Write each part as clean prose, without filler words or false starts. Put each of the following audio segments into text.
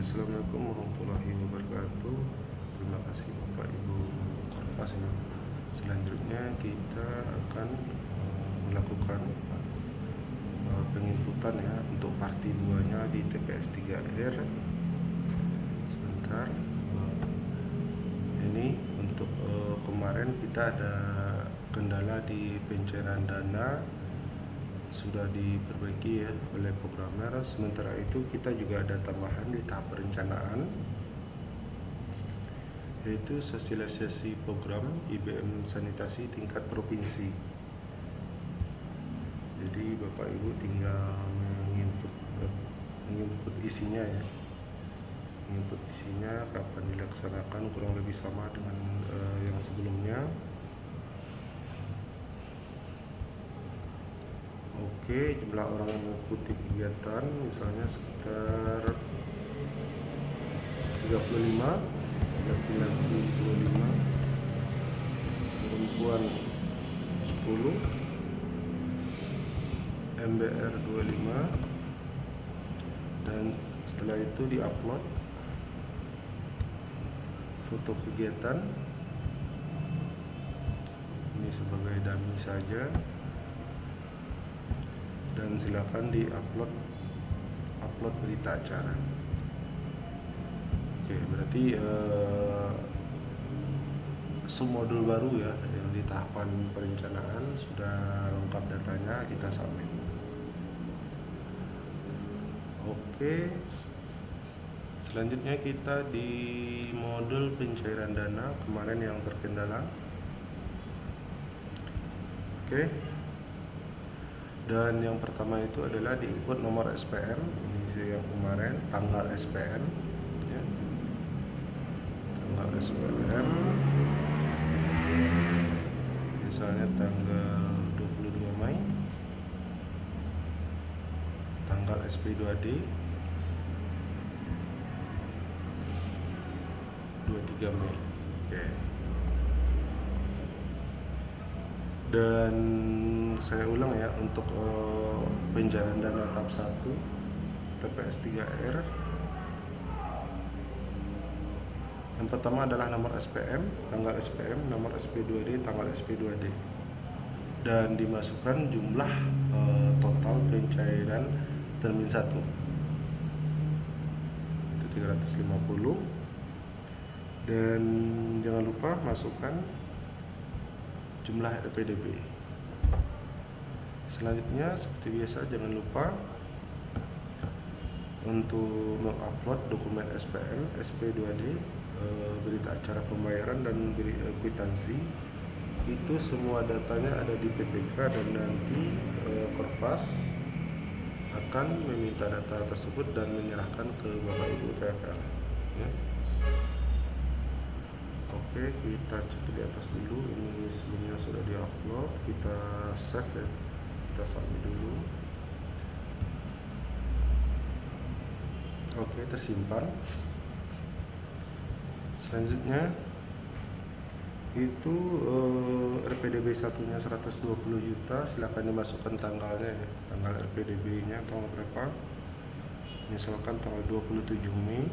Assalamualaikum warahmatullahi wabarakatuh. Terima kasih Bapak Ibu Korpas ya. Selanjutnya kita akan melakukan penginputan ya untuk parti 2 nya di TPS 3R. Sebentar. Ini untuk kemarin kita ada kendala di pencairan dana, sudah diperbaiki ya oleh programmer. Sementara itu kita juga ada tambahan di tahap perencanaan, yaitu sosialisasi program IBM sanitasi tingkat provinsi. Jadi Bapak Ibu tinggal menginput isinya ya, menginput isinya kapan dilaksanakan, kurang lebih sama dengan yang sebelumnya. Oke, jumlah orang yang mengikuti kegiatan misalnya sekitar 35, laki-laki 25, perempuan 10, MBR 25, dan setelah itu diupload foto kegiatan. Ini sebagai dummy saja, dan silakan diupload berita acara. Oke, berarti submodul baru ya yang di tahapan perencanaan sudah lengkap datanya, kita submit. Oke, selanjutnya kita di modul pencairan dana kemarin yang terkendala. Oke, dan yang pertama itu adalah di input nomor SPM. Ini yang kemarin, tanggal SPM ya. Tanggal SPM misalnya tanggal 22 Mei, tanggal SP2D 23 Mei. Oke. Dan saya ulang ya, untuk pencairan dana tahap 1 TPS 3R, yang pertama adalah nomor SPM, tanggal SPM, nomor SP2D, tanggal SP2D, dan dimasukkan jumlah total pencairan termin 1 itu 350. Dan jangan lupa masukkan jumlah RPDB. Selanjutnya seperti biasa, jangan lupa untuk mengupload dokumen SPM, SP2D, berita acara pembayaran, dan kwitansi. Itu semua datanya ada di PPK, dan nanti Korpas akan meminta data tersebut dan menyerahkan ke Bapak Ibu TFL ya. Oke, kita cek di atas dulu. Ini sebelumnya sudah diupload, kita save ya, kita submit dulu. Oke, tersimpan. Selanjutnya itu RPDB satunya 120 juta, silakan dimasukkan tanggalnya ya, tanggal RPDB nya tanggal berapa, misalkan tanggal 27 Mei.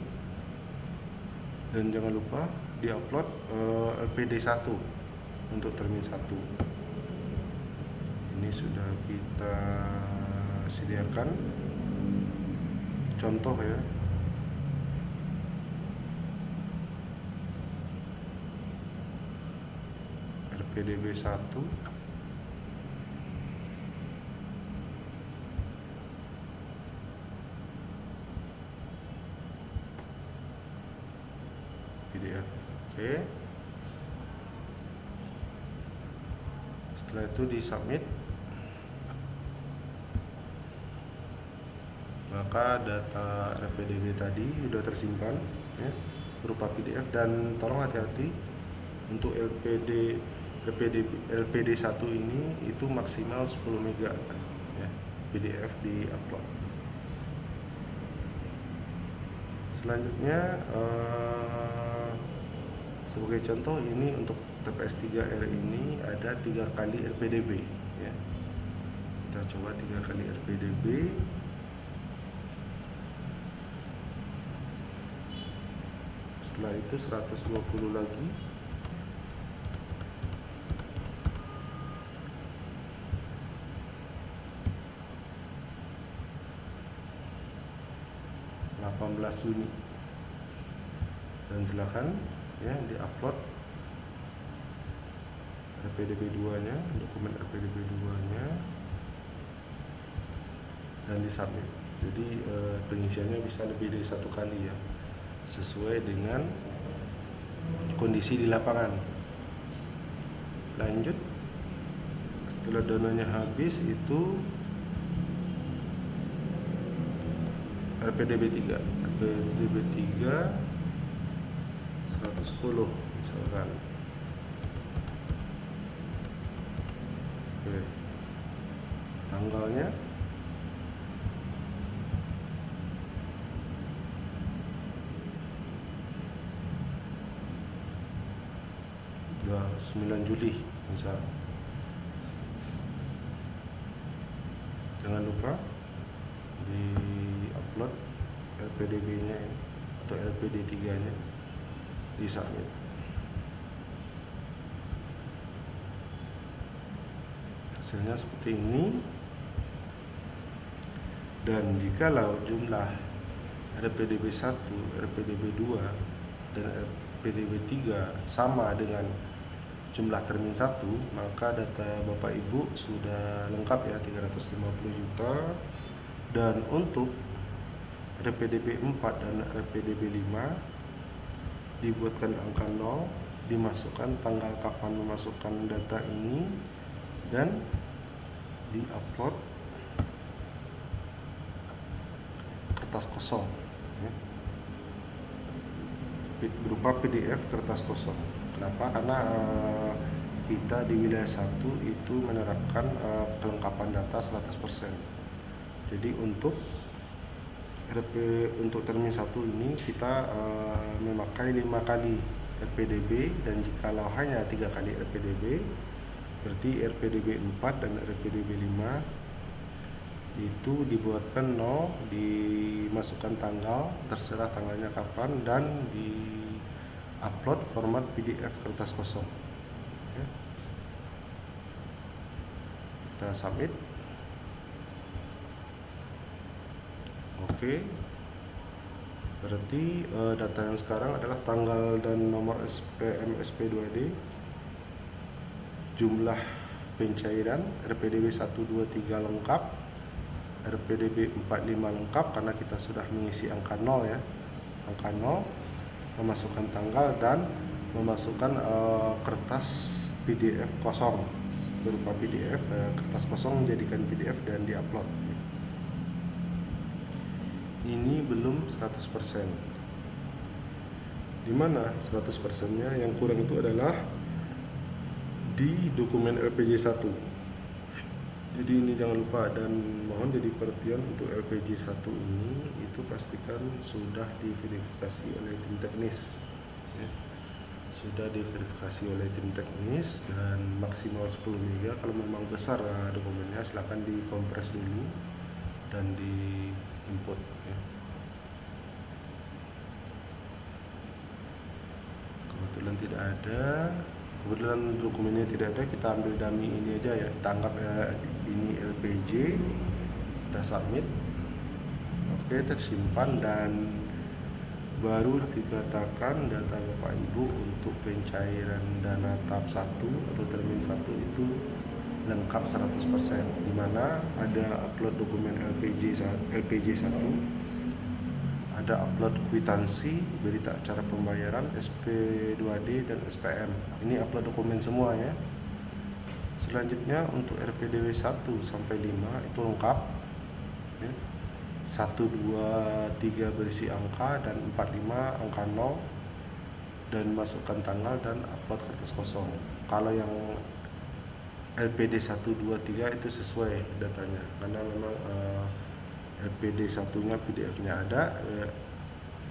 Dan jangan lupa diupload LPD 1 untuk termin 1. Ini sudah kita sediakan contoh ya. RPDB 1 PDF. Oke. Setelah itu disubmit, maka data RPDB tadi sudah tersimpan ya, berupa PDF. Dan tolong hati-hati untuk LPD 1 ini itu maksimal 10 MB ya, PDF di upload. Selanjutnya sebagai contoh, ini untuk TPS 3R ini ada 3 kali RPDB ya. Kita coba 3 kali RPDB. Setelah itu 120 lagi. Juni, dan silakan ya diupload RPDB 2 nya, dokumen RPDB 2 nya, dan disubmit. Jadi pengisiannya bisa lebih dari 1 kali ya, sesuai dengan kondisi di lapangan. Lanjut, setelah dananya habis itu RPDB 3 110 misalkan. Oke. Tanggalnya udah 9 Juli misal. Jangan lupa di upload LPDB-nya atau LPD 3-nya, di submit. Hasilnya seperti ini. Dan jikalau jumlah RPDB 1, RPDB 2, dan RPDB 3 sama dengan jumlah termin 1, maka data Bapak Ibu sudah lengkap ya, 350 juta. Dan untuk RPDB 4 dan RPDB 5 dibuatkan angka 0, dimasukkan tanggal kapan memasukkan data ini, dan diupload kertas kosong ya, berupa PDF kertas kosong. Kenapa? Karena kita di wilayah 1 itu menerapkan kelengkapan data 100%. Jadi untuk termin 1 ini kita memakai 5 kali RPDB, dan jikalau hanya 3 kali RPDB, berarti RPDB 4 dan RPDB 5 itu dibuatkan 0, dimasukkan tanggal, terserah tanggalnya kapan, dan di upload format PDF kertas kosong ya. Kita submit. Oke, berarti data yang sekarang adalah tanggal dan nomor SPM SP2D, jumlah pencairan RPDB 1, 2, 3 lengkap, RPDB 4, 5 lengkap karena kita sudah mengisi angka 0 ya, angka 0, memasukkan tanggal, dan memasukkan kertas PDF kosong berupa PDF, kertas kosong menjadikan PDF dan diupload. Ini belum 100%. Dimana 100%-nya yang kurang itu adalah di dokumen LPJ 1. Jadi ini jangan lupa, dan mohon jadi perhatian untuk LPJ 1 ini itu pastikan sudah diverifikasi oleh tim teknis ya. Sudah diverifikasi oleh tim teknis, dan maksimal 10 MB. Kalau memang besar dokumennya, silahkan dikompres dulu dan di input ya. Kebetulan tidak ada, kebetulan dokumennya tidak ada, kita ambil dummy ini aja ya, kita anggap ini LPJ, kita submit. Oke, tersimpan, dan baru dikatakan data Bapak Ibu untuk pencairan dana tahap 1 atau termin 1 itu lengkap 100%, di mana ada upload dokumen LPJ 1, ada upload kwitansi, berita acara pembayaran, SP2D, dan SPM. Ini upload dokumen semua ya. Selanjutnya untuk RPDB 1 sampai 5 itu lengkap ya. 1, 2, 3 berisi angka, dan 4, 5 angka 0, dan masukkan tanggal, dan upload kertas kosong. Kalau yang LPD 1, 2, 3 itu sesuai datanya, karena memang LPD 1-nya PDF-nya ada,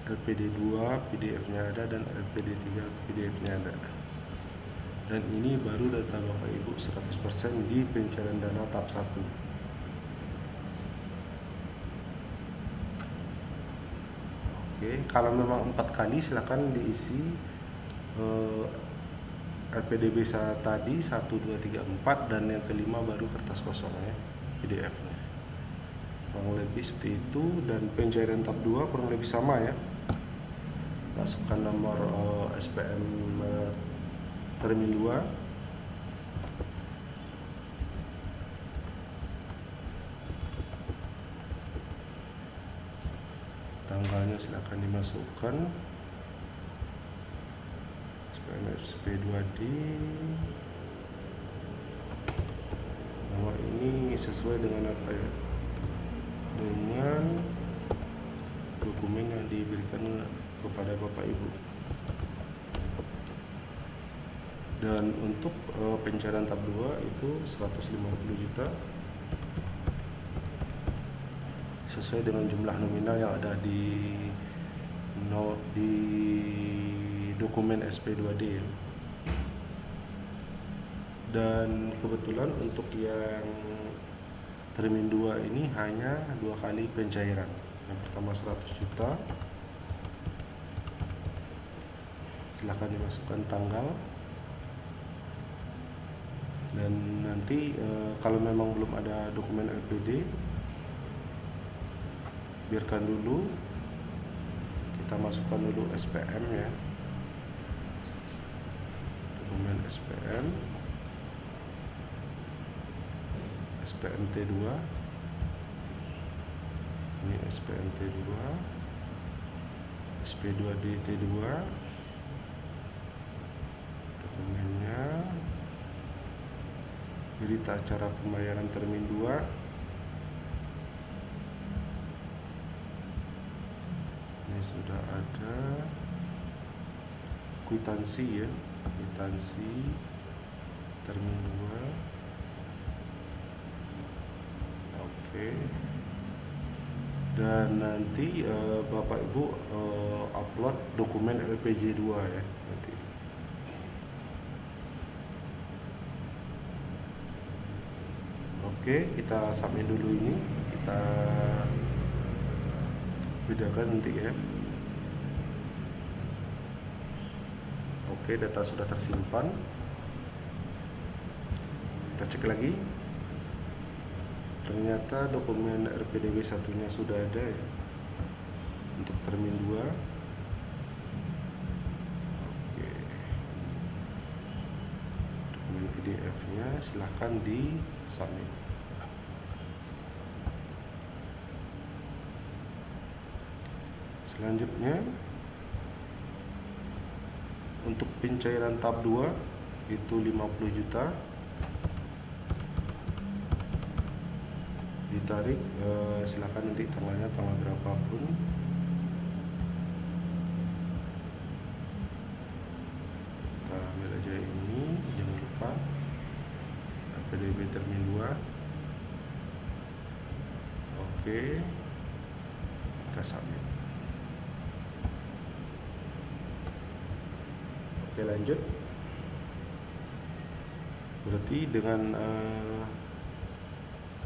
LPD 2 PDF-nya ada, dan LPD 3 PDF-nya ada. Dan ini baru data Bapak Ibu 100% di pencairan dana tahap 1. Oke, kalau memang 4 kali silakan diisi LPDB tadi 1, 2, 3, 4 dan yang kelima baru kertas kosong ya, PDF-nya. Kurang lebih seperti itu, dan pencairan tahap 2 kurang lebih sama ya. Masukkan nomor SPM termin 2. Tanggalnya silakan dimasukkan. SPM SP2D. Nomor ini sesuai dengan apa ya? Dengan dokumen yang diberikan kepada Bapak Ibu. Dan untuk pencairan tahap 2 itu 150 juta sesuai dengan jumlah nominal yang ada di dokumen SP2D. Dan kebetulan untuk yang termin 2 ini hanya 2 kali pencairan. Yang pertama 100 juta. Silahkan dimasukkan tanggal. Dan nanti kalau memang belum ada dokumen LPD, biarkan dulu, kita masukkan dulu SPM ya, dokumen SPM, SPM T2, ini SPM T2, SP2D T2, dokumennya, berita acara pembayaran termin 2, ini sudah ada kwitansi ya, kwitansi termin 2. Oke. Dan nanti Bapak Ibu upload dokumen LPJ 2 ya nanti. Oke, kita submit dulu ini, kita bedakan nanti ya. Oke, data sudah tersimpan. Kita cek lagi. Ternyata dokumen RPDB satunya sudah ada ya, untuk termin 2. Oke. Dokumen PDF-nya silahkan di submit. Selanjutnya untuk pencairan tahap 2 itu 50 juta ditarik, silakan nanti tanggalnya tanggal berapapun. Kita ambil aja ini, jangan lupa LPDB termin 2. Oke, kita submit. Oke, lanjut. Berarti dengan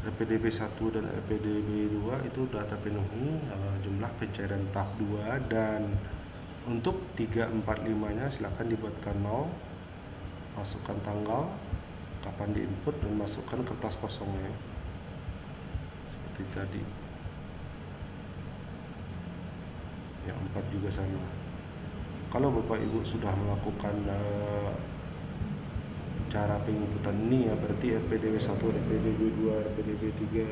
LPDB 1 dan LPDB 2 itu sudah terpenuhi jumlah pencairan tahap 2, dan untuk 3, 4, 5 nya silahkan dibuatkan 0, masukkan tanggal kapan diinput dan masukkan kertas kosongnya seperti tadi. Yang 4 juga sama. Kalau Bapak Ibu sudah melakukan cara penginputan ini ya, berarti LPDB 1, LPDB 2, LPDB 3,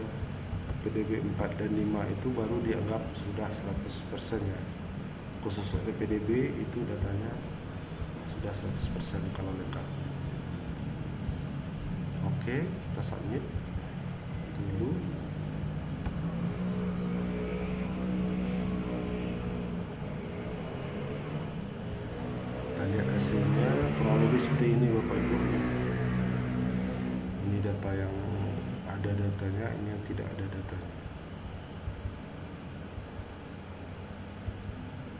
LPDB 4 dan 5 itu baru dianggap sudah 100% ya. Khusus LPDB itu datanya sudah 100% kalau lengkap. Oke, kita submit dulu. Kita lihat hasilnya kurang lebih seperti ini Bapak Ibu. Ini data yang ada datanya, ini yang tidak ada datanya.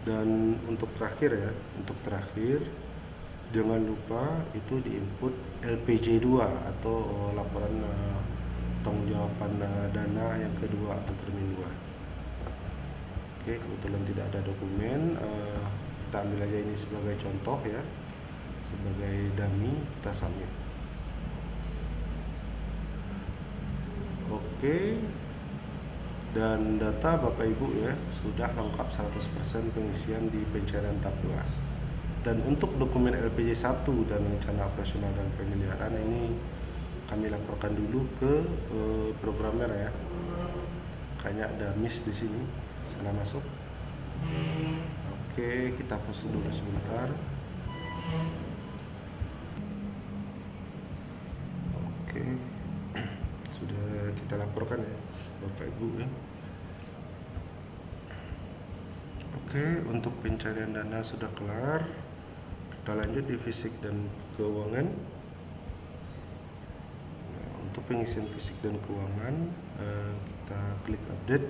Dan untuk terakhir ya, jangan lupa itu diinput LPJ 2 atau laporan tanggung jawaban dana yang kedua atau termin 2. Oke, kebetulan tidak ada dokumen, kita ambil aja ini sebagai contoh ya, sebagai dummy, kita submit. Oke, dan data Bapak Ibu ya sudah lengkap 100% pengisian di pencairan tahap 2. Dan untuk dokumen LPJ 1 dan rencana operasional dan pemeliharaan ini kami laporkan dulu ke programmer ya. Kayaknya ada miss di sini, salah masuk. Oke, kita pause dulu sebentar. Oke, sudah kita laporkan ya Bapak Ibu ya. Oke, untuk pencarian dana sudah kelar. Kita lanjut di fisik dan keuangan. Nah, untuk pengisian fisik dan keuangan, kita klik update.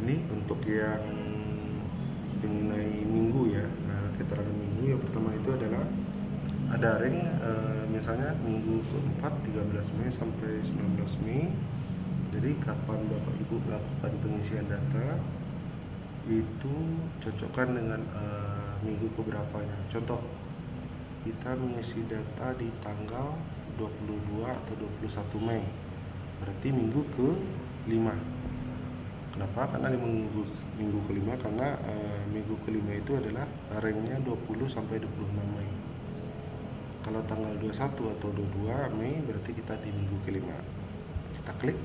Ini untuk yang mengenai minggu ya. Nah, keterangan minggu yang pertama itu adalah ada ring, misalnya minggu keempat 13 Mei sampai 19 Mei. Jadi kapan Bapak Ibu melakukan pengisian data itu cocokkan dengan minggu keberapanya. Contoh, kita mengisi data di tanggal 22 atau 21 Mei, berarti minggu ke-5. Kenapa? Karena di minggu ke-5 karena minggu ke-5 itu adalah ringnya 20 sampai 26 Mei. Kalau tanggal 21 atau 22 Mei berarti kita di minggu ke-5. Kita klik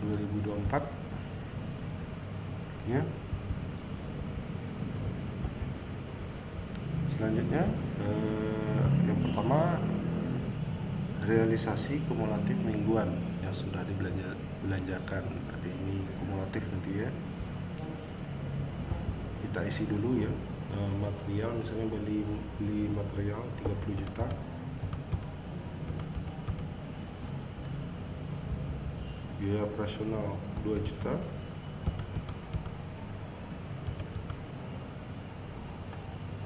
2024 ya. Selanjutnya yang pertama realisasi kumulatif mingguan yang sudah dibelanjakan, berarti ini kumulatif nanti ya. Kita isi dulu ya, material misalnya beli material 30 juta, biaya operasional 2 juta,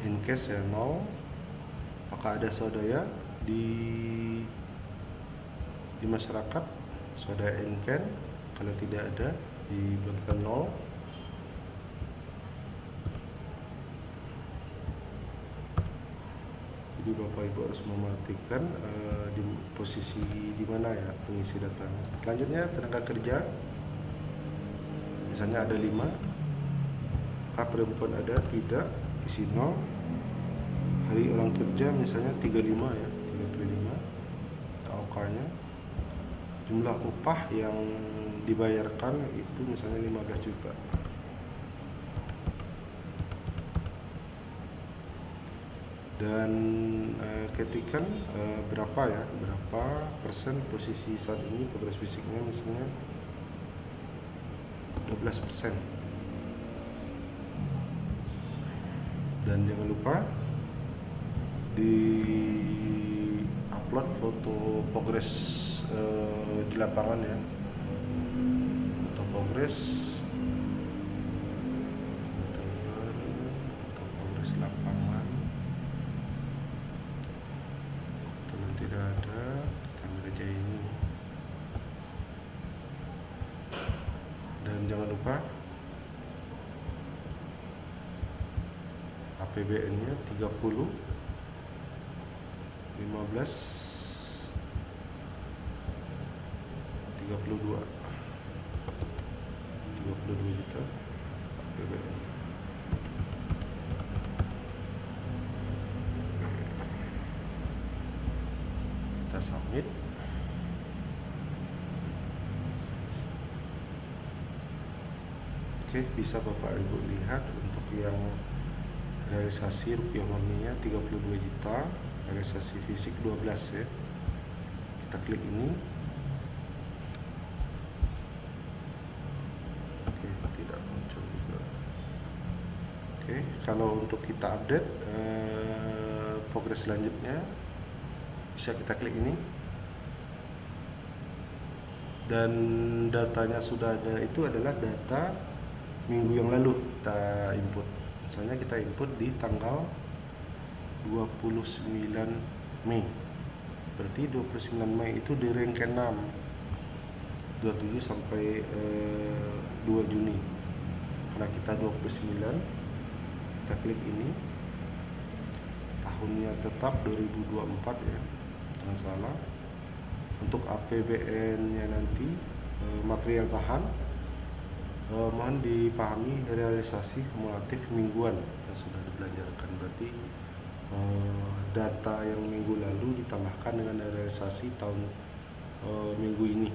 in cash ya 0. Apakah ada swadaya di masyarakat, swadaya in can? Kalau tidak ada, dibuatkan 0. Jadi Bapak Ibu harus mematikan di posisi di mana ya pengisi datanya. Selanjutnya tenaga kerja, misalnya ada 5, apakah perempuan ada? Tidak, isi 0. Hari orang kerja misalnya 35 ya, 35 AOK-nya. Jumlah upah yang dibayarkan itu misalnya 15 juta. Dan ketikkan berapa persen posisi saat ini progres fisiknya, misalnya 12%. Dan jangan lupa di upload foto progres di lapangan ya, foto progres lapangan. Kalau tidak ada, kita kerja ini. Dan jangan lupa APBN-nya 30, 15, 32 juta APBN. Kita submit. Oke, bisa Bapak Ibu lihat untuk yang realisasi rupiah murninya 32 juta, realisasi fisik 12 ya. Kita klik ini. Oke, tidak muncul juga. Oke, kalau untuk kita update progres selanjutnya bisa kita klik ini. Dan datanya sudah ada, itu adalah data minggu yang lalu kita input. Misalnya kita input di tanggal 29 Mei. Berarti 29 Mei itu di rank ke-6, 27 sampai 2 Juni. Karena kita 29, kita klik ini, tahunnya tetap 2024 ya, jangan salah. Untuk APBN-nya nanti material bahan, mohon dipahami realisasi kumulatif mingguan yang sudah dibelanjakan. Berarti data yang minggu lalu ditambahkan dengan realisasi tahun minggu ini.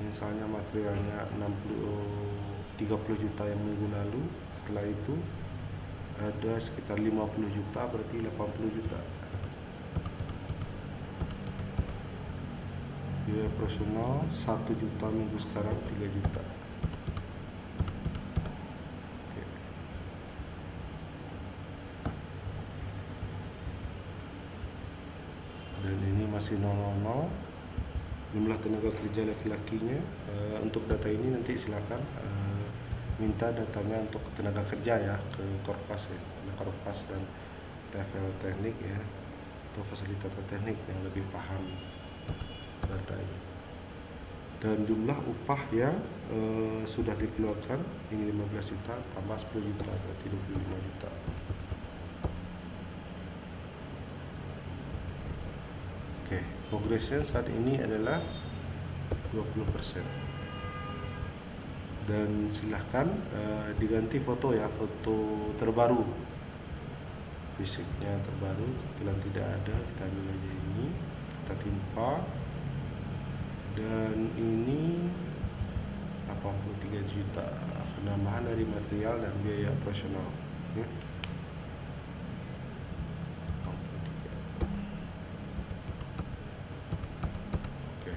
Misalnya materialnya 30 juta yang minggu lalu, setelah itu ada sekitar 50 juta, berarti 80 juta. Biaya operasional 1 juta minggu sekarang 3 juta. Oke. Dan ini masih 000. Jumlah tenaga kerja laki-lakinya, untuk data ini nanti silakan minta datanya untuk tenaga kerja ya ke Korpas ya, Korpas dan TFL teknik ya, atau fasilitator teknik yang lebih paham data ini. Dan jumlah upah yang sudah dikeluarkan ini 15 juta tambah 10 juta, berarti 25 juta. Oke, progresnya saat ini adalah 20%. Dan silahkan diganti foto ya, foto terbaru, fisiknya terbaru. Kebetulan tidak ada, kita ambil aja ini, kita timpa. Dan ini 83 juta penambahan dari material dan biaya operasional ya. Oke,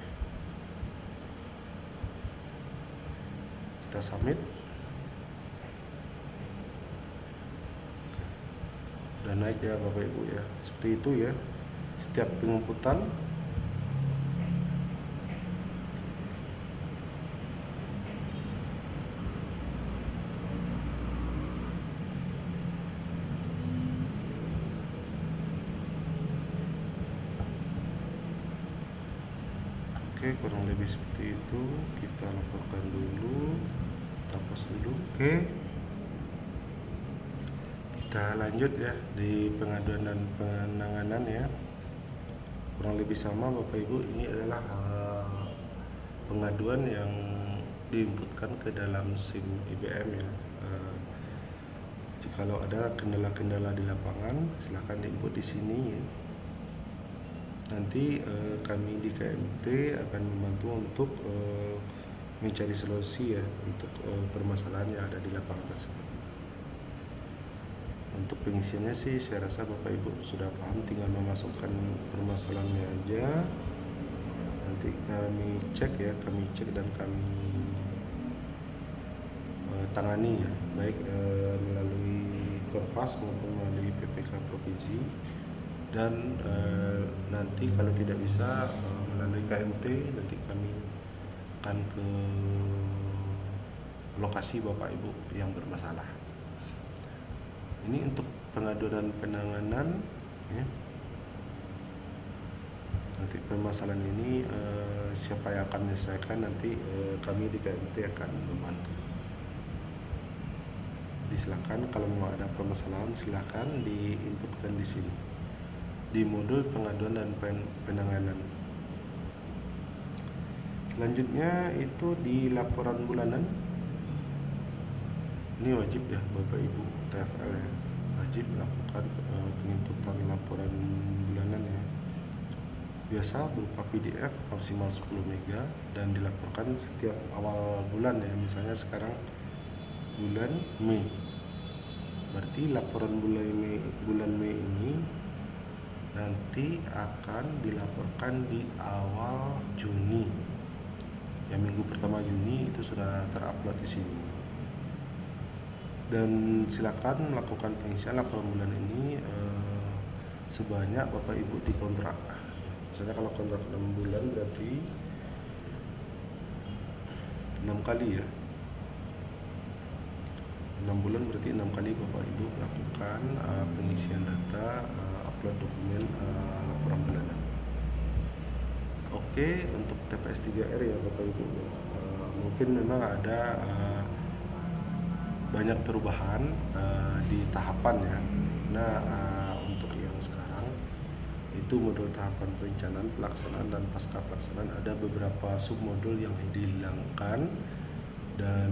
kita submit. Dan naik ya Bapak Ibu ya, seperti itu ya setiap penginputan. Oke, kurang lebih seperti itu. Kita laporkan dulu, kita post dulu. Oke, kita lanjut ya di pengaduan dan penanganan ya. Kurang lebih sama Bapak Ibu, ini adalah pengaduan yang diinputkan ke dalam SIM IBM ya. Jikalau ada kendala-kendala di lapangan, silahkan diinput di sini ya. Nanti kami di KMT akan membantu untuk mencari solusi ya untuk permasalahan yang ada di lapangan tersebut. Untuk pengisiannya sih saya rasa Bapak Ibu sudah paham, tinggal memasukkan permasalahannya aja. Nanti kami cek ya, kami cek dan kami tangani ya, baik melalui Korpas maupun melalui PPK Provinsi. Dan nanti kalau tidak bisa melalui KMT, nanti kami akan ke lokasi Bapak Ibu yang bermasalah. Ini untuk pengaduan dan penanganan ya. Nanti permasalahan ini siapa yang akan menyelesaikan, nanti kami di KMT akan membantu. Silakan kalau mau ada permasalahan silakan diinputkan di sini di modul pengaduan dan penanganan. Selanjutnya itu di laporan bulanan. Ini wajib ya Bapak Ibu TFL ya, wajib melakukan penginputan laporan bulanan ya. Biasa berupa PDF maksimal 10 MB dan dilaporkan setiap awal bulan ya. Misalnya sekarang bulan Mei, berarti laporan bulan Mei ini nanti akan dilaporkan di awal Juni. Ya, minggu pertama Juni itu sudah terupload di sini. Dan silakan melakukan pengisian laporan bulan ini sebanyak Bapak Ibu di kontrak. Misalnya kalau kontrak 6 bulan berarti 6 kali ya. 6 bulan berarti 6 kali Bapak Ibu melakukan pengisian data upload dokumen laporan bulanan. Oke, untuk TPS 3R ya Bapak Ibu, mungkin memang ada banyak perubahan di tahapan ya. Nah, untuk yang sekarang itu modul tahapan perencanaan, pelaksanaan, dan pasca pelaksanaan ada beberapa submodul yang dihilangkan, dan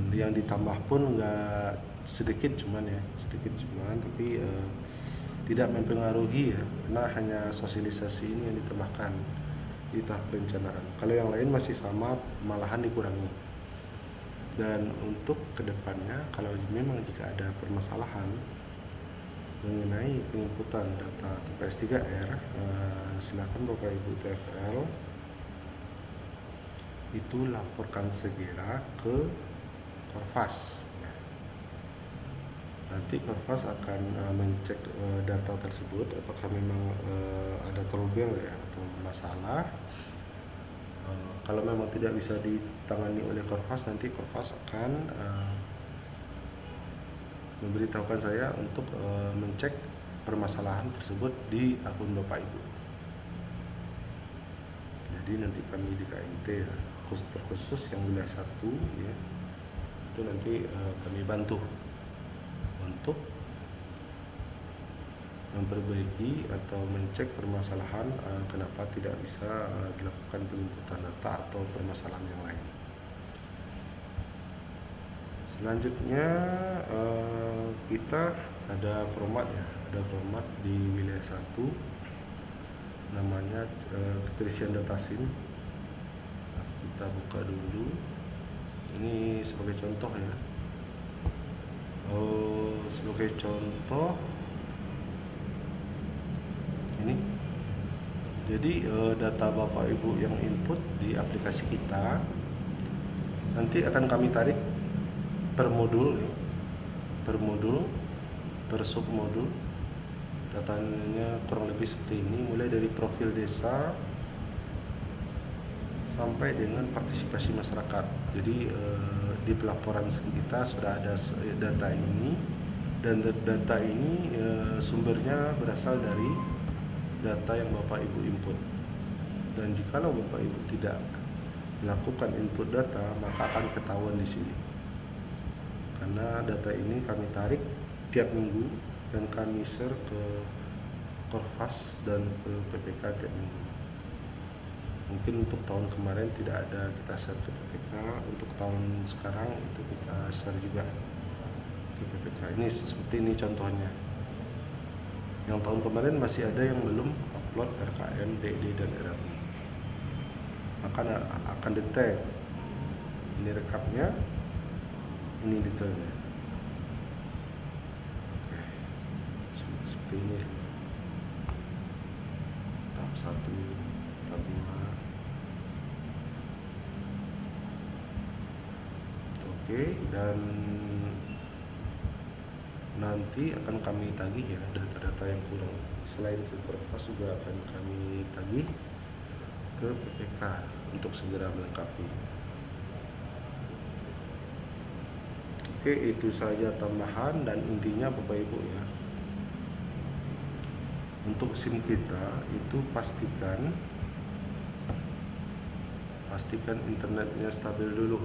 yang ditambah pun nggak sedikit cuman tapi tidak mempengaruhi ya, karena hanya sosialisasi ini yang ditambahkan di tahap perencanaan. Kalau yang lain masih sama, malahan dikurangi. Dan untuk kedepannya, kalau memang jika ada permasalahan mengenai penginputan data TPS 3R, silakan Bapak Ibu TFL itu laporkan segera ke Korfas. Nanti Korfas akan mencek data tersebut apakah memang ada trouble ya atau masalah. Kalau memang tidak bisa ditangani oleh Korfas, nanti Korfas akan memberitahukan saya untuk mencek permasalahan tersebut di akun Bapak Ibu. Jadi nanti kami di KMT ya, terkhusus yang wilayah 1 ya, itu nanti kami bantu untuk memperbaiki atau mencek permasalahan kenapa tidak bisa dilakukan penginputan data atau permasalahan yang lain. Selanjutnya kita ada format ya, ada format di wilayah 1 namanya keterisian data SIM. Nah, kita buka dulu, ini sebagai contoh ya. Sebagai contoh ini, jadi data Bapak Ibu yang input di aplikasi kita nanti akan kami tarik per modul ya, per submodul. Datanya kurang lebih seperti ini, mulai dari profil desa sampai dengan partisipasi masyarakat. Jadi di pelaporan kita sudah ada data ini, dan data ini sumbernya berasal dari data yang Bapak Ibu input. Dan jikalau Bapak Ibu tidak melakukan input data, maka akan ketahuan di sini. Karena data ini kami tarik tiap minggu dan kami share ke Korfas dan ke PPK tiap minggu. Mungkin untuk tahun kemarin tidak ada kita share ke PPK, untuk tahun sekarang itu kita share juga ke PPK. Ini seperti ini contohnya. Yang tahun kemarin masih ada yang belum upload RKM, DD, dan RRI. Maka akan detect ini rekapnya, ini detailnya. Oke, seperti ini. Tahap 1, tahap 2. Oke, dan nanti akan kami tagih ya data-data yang kurang. Selain ke Korfas juga akan kami tagih ke PPK untuk segera melengkapi. Oke, itu saja tambahan dan intinya Bapak Ibu ya. Untuk SIM kita itu pastikan internetnya stabil dulu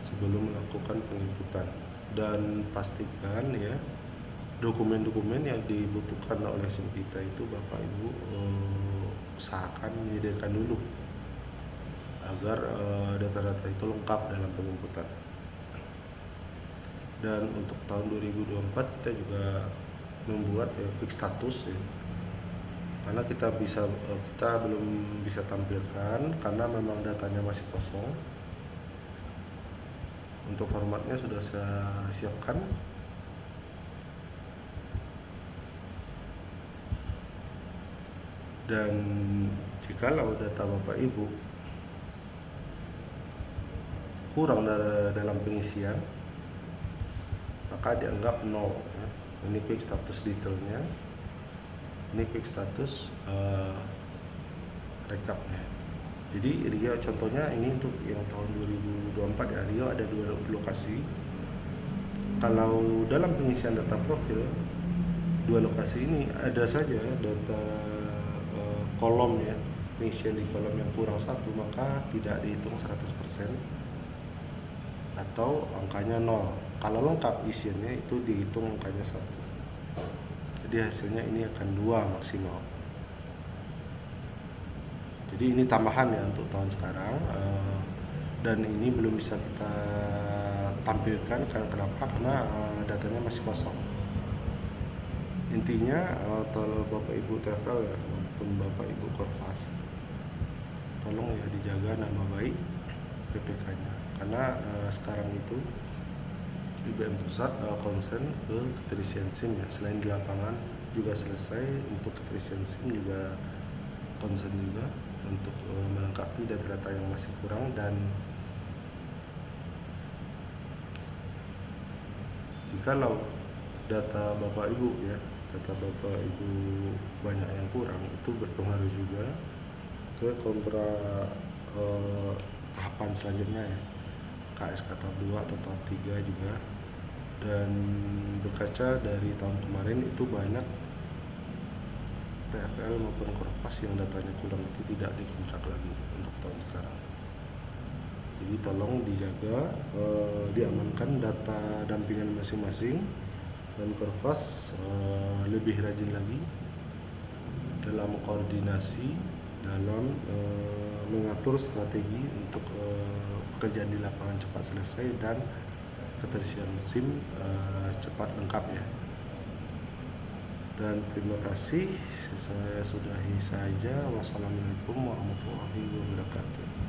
sebelum melakukan penginputan, dan pastikan ya dokumen-dokumen yang dibutuhkan oleh SIM kita itu Bapak Ibu usahakan menyediakan dulu agar data-data itu lengkap dalam penginputan. Dan untuk tahun 2024 kita juga membuat quick status ya, karena kita belum bisa tampilkan karena memang datanya masih kosong. Untuk formatnya sudah saya siapkan. Dan jikalau data Bapak Ibu kurang dalam pengisian, maka dianggap nol ya. Ini quick status detailnya, ini quick status rekapnya. Jadi Rio contohnya ini untuk yang tahun 2024 ya, Rio ada 2 lokasi. Kalau dalam pengisian data profil dua lokasi ini ada saja data kolom ya, pengisian di kolom yang kurang satu, maka tidak dihitung 100% atau angkanya 0. Kalau lengkap isiannya itu dihitung angkanya 1. Jadi hasilnya ini akan 2 maksimal. Jadi ini tambahan ya untuk tahun sekarang, dan ini belum bisa kita tampilkan karena kenapa? Karena datanya masih kosong. Intinya kalau Bapak Ibu travel ya maupun Bapak Ibu Korfas, tolong ya dijaga nama baik PPK-nya, karena sekarang itu IBM Pusat konsen ke keterisian SIM ya. Selain di lapangan juga selesai, untuk keterisian SIM juga konsen juga untuk melengkapi data-data yang masih kurang. Dan jikalau data Bapak Ibu ya, data Bapak Ibu banyak yang kurang, itu berpengaruh juga ke tahapan selanjutnya ya, KSK tahap 2 atau tahap 3 juga. Dan berkaca dari tahun kemarin itu banyak TFL maupun Korfas yang datanya kurang itu tidak dikontrak lagi untuk tahun sekarang. Jadi tolong dijaga, diamankan data dampingan masing-masing, dan Korfas lebih rajin lagi dalam koordinasi, dalam mengatur strategi untuk pekerjaan di lapangan cepat selesai dan keterisian SIM cepat lengkap ya. Dan terima kasih, saya sudahi saja. Wassalamualaikum warahmatullahi wabarakatuh.